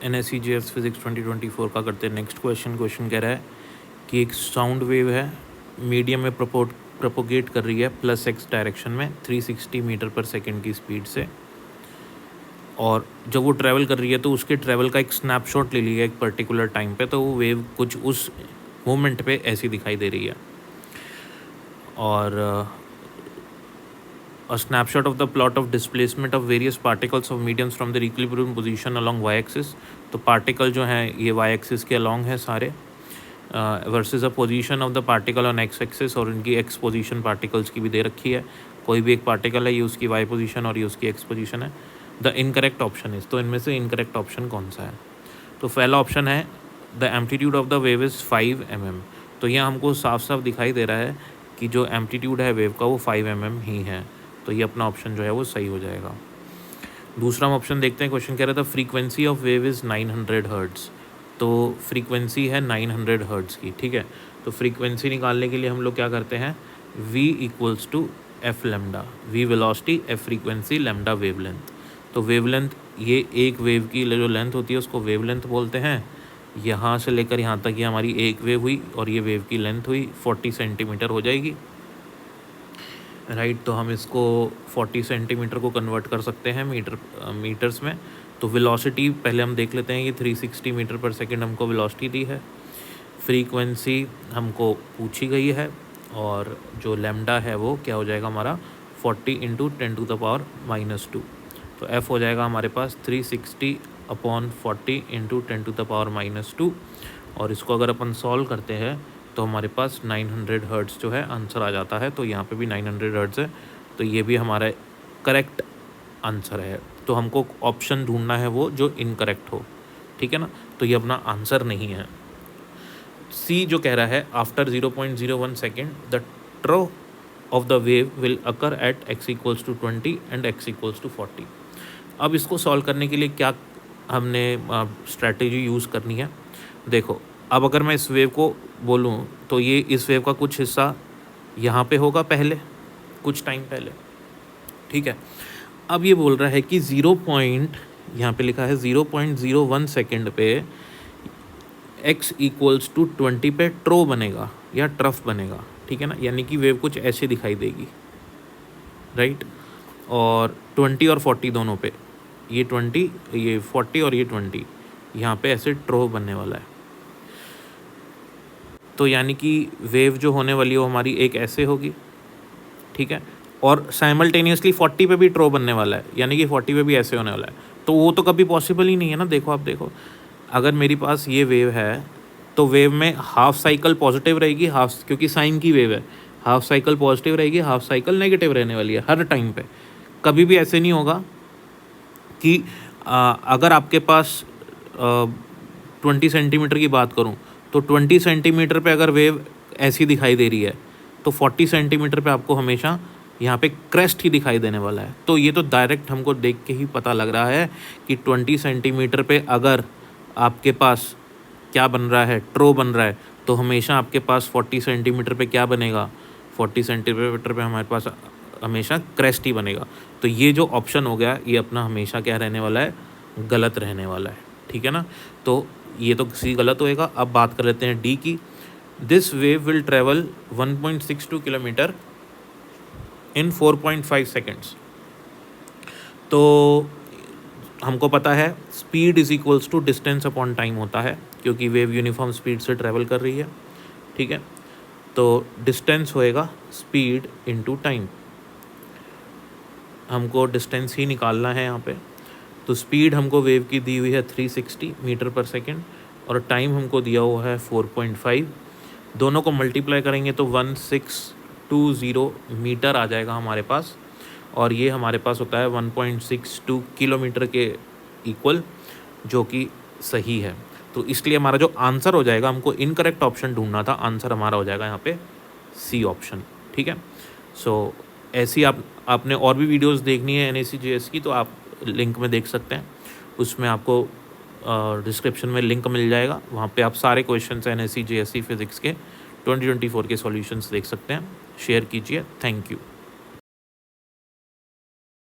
NSCGS physics 2024 का करते हैं नेक्स्ट क्वेश्चन कह रहा है कि एक साउंड वेव है मीडियम में प्रोपोगेट कर रही है +x डायरेक्शन में 360 मीटर पर सेकंड की स्पीड से, और जब वो ट्रैवल कर रही है तो उसके ट्रैवल का एक स्नैपशॉट ले लिया एक पर्टिकुलर टाइम पे, तो वो वेव कुछ उस मोमेंट पे ऐसी दिखाई दे रही है। और a snapshot of the plot of displacement of various particles of mediums from their equilibrium position along y-axis। तो पार्टिकल जो हैं ये y-axis के along है सारे, versus a position of the particle on x axis, और इनकी x पोजीशन पार्टिकल्स की भी दे रखी है। कोई भी एक पार्टिकल है, ये उसकी y पोजीशन और ये उसकी x पोजीशन है। द इनकरेक्ट ऑप्शन इज, तो इनमें से इनकरेक्ट ऑप्शन कौन सा है? तो पहला ऑप्शन है the amplitude of the wave is 5 mm। तो यहाँ हमको साफ साफ दिखाई दे रहा है कि जो एम्पलीट्यूड है वेव का वो 5 mm ही है, तो ये अपना ऑप्शन जो है वो सही हो जाएगा। दूसरा हम ऑप्शन देखते हैं। क्वेश्चन कह रहा था frequency of wave is 900 hertz. तो फ्रीक्वेंसी है 900 हर्ट्ज़ की, ठीक है। तो फ्रीक्वेंसी निकालने के लिए हम लोग क्या करते हैं, v equals to F lambda, v velocity, F frequency, lambda wavelength. तो वेवलेंथ, ये एक वेव की जो लेंथ होती है उसको वेवलेंथ बोलते हैं। यहाँ से लेकर यहाँ तक ये हमारी एक वेव हुई और ये वेव की लेंथ हुई 40 सेंटीमीटर हो जाएगी, राइट। तो हम इसको 40 सेंटीमीटर को कन्वर्ट कर सकते हैं मीटर्स में। तो वेलोसिटी पहले हम देख लेते हैं, ये 360 मीटर पर सेकंड हमको वेलोसिटी दी है। फ्रीक्वेंसी हमको पूछी गई है, और जो लेमडा है वो क्या हो जाएगा हमारा 40 × 10⁻⁻²। तो एफ़ हो जाएगा हमारे पास 360/40 × 10⁻²। और इसको अगर अपन सॉल्व करते हैं तो हमारे पास 900 हर्ट्ज़ जो है आंसर आ जाता है। तो यहाँ पे भी 900 हर्ट्ज़ है, तो ये भी हमारा करेक्ट आंसर है। तो हमको ऑप्शन ढूंढना है वो जो इनकरेक्ट हो, ठीक है ना। तो ये अपना आंसर नहीं है। सी जो कह रहा है after 0.01 second the trough of the wave will occur at x = 20 and x = 40। अब इसको सॉल्व करने के लिए क्या हमने स्ट्रैटेजी यूज़ करनी है, देखो। अब अगर मैं इस वेव को बोलूँ तो ये इस वेव का कुछ हिस्सा यहाँ पे होगा पहले, कुछ टाइम पहले, ठीक है। अब ये बोल रहा है कि यहाँ पे लिखा है 0.01 सेकेंड पे x = 20 पे ट्रो बनेगा या ट्रफ बनेगा, ठीक है ना। यानी कि वेव कुछ ऐसे दिखाई देगी, राइट। और 20 और 40 दोनों पे, ये 20, ये 40 और ये 20, यहाँ पे ऐसे ट्रो बनने वाला है। तो यानी कि वेव जो होने वाली है वो हमारी एक ऐसे होगी, ठीक है। और साइमल्टेनियसली 40 पे भी ट्रो बनने वाला है, यानी कि 40 पे भी ऐसे होने वाला है। तो वो तो कभी पॉसिबल ही नहीं है ना। देखो आप देखो, अगर मेरे पास ये वेव है तो वेव में हाफ साइकिल पॉजिटिव रहेगी, हाफ, क्योंकि साइन की वेव है, हाफ साइकिल पॉजिटिव रहेगी, हाफ साइकिल नेगेटिव रहने वाली है हर टाइम पे। कभी भी ऐसे नहीं होगा कि अगर आपके पास 20 सेंटीमीटर की बात करूं तो 20 सेंटीमीटर पे अगर वेव ऐसी दिखाई दे रही है तो 40 सेंटीमीटर पे आपको हमेशा यहाँ पे क्रेस्ट ही दिखाई देने वाला है। तो ये तो डायरेक्ट हमको देख के ही पता लग रहा है कि 20 सेंटीमीटर पे अगर आपके पास क्या बन रहा है, ट्रो बन रहा है, तो हमेशा आपके पास 40 सेंटीमीटर पे क्या बनेगा, 40 सेंटीमीटर पे हमारे पास हमेशा क्रेस्ट ही बनेगा। तो ये जो ऑप्शन हो गया ये अपना हमेशा क्या रहने वाला है, गलत रहने वाला है, ठीक है ना। तो ये तो सी गलत होएगा। अब बात कर लेते हैं डी की। This wave will travel 1.62 kilometre in 4.5 seconds. तो हमको पता है speed is equals to distance upon time होता है, क्योंकि वेव यूनिफॉर्म स्पीड से ट्रैवल कर रही है, ठीक है। तो डिस्टेंस होएगा स्पीड इनटू टाइम, हमको डिस्टेंस ही निकालना है यहाँ पे। तो स्पीड हमको वेव की दी हुई है 360 मीटर पर सेकेंड, और टाइम हमको दिया हुआ है 4.5। दोनों को मल्टीप्लाई करेंगे तो 1620 मीटर आ जाएगा हमारे पास, और ये हमारे पास होता है 1.62 किलोमीटर के इक्वल, जो कि सही है। तो इसलिए हमारा जो आंसर हो जाएगा, हमको इनकरेक्ट ऑप्शन ढूंढना था, आंसर हमारा हो जाएगा यहाँ पे सी ऑप्शन, ठीक है। सो ऐसी आपने और भी वीडियोस देखनी है NSCGS की तो आप लिंक में देख सकते हैं, उसमें आपको डिस्क्रिप्शन में लिंक मिल जाएगा, वहाँ पे आप सारे क्वेश्चंस NSCGS फिज़िक्स के 2024 के सॉल्यूशंस देख सकते हैं। शेयर कीजिए, थैंक यू।